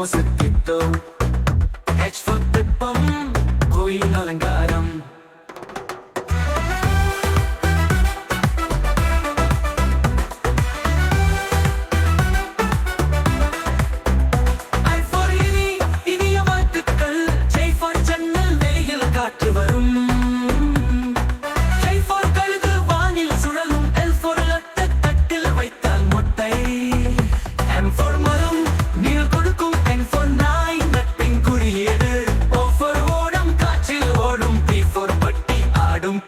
மொசுக்கிட்டோம் திப்பம் கோயில் அலங்காரம் காற்று வரும்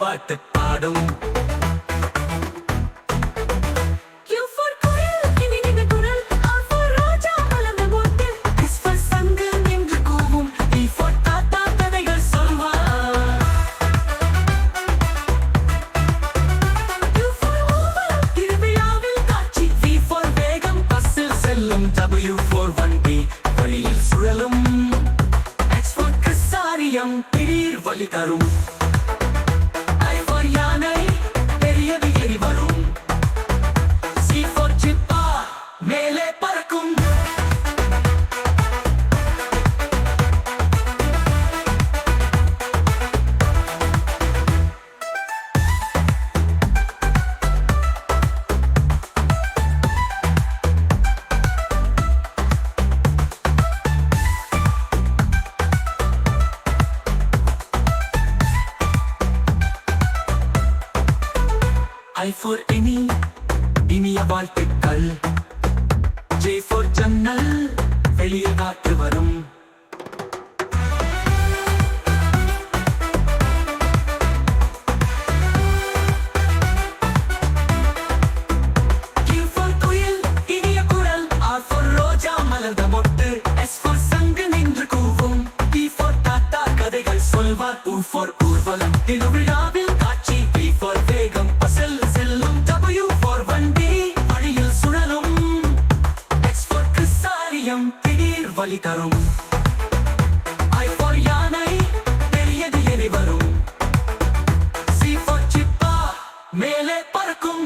பாட்டு பாடும் சுழலும் திடீர் வழி தரும் யானை பெரியது எரி வரும் C4 சிப்பா மேலே பறக்கும் I4 இனிய வாழ்த்துக்கள் J4 ஜன்னல் வெளியே காற்று வரும் Q4 குயில் இனிய குரல் R4 ரோஜா மலர்ந்த மொட்டு S4 சங்கு நின்று கூவும் P4 தாத்தா கதைகள் சொல்வார் U4 ஊர்வலம் திருவிழாவில் காட்சி P4 வேகம் பசல் செல்லும் W4 வண்டி வழியில் சுழலும் X4 சாரியம் திடீர் வழி தரும் I4 யானை பெரியது எரி வரும் C4 சிப்பா மேலே பறக்கும்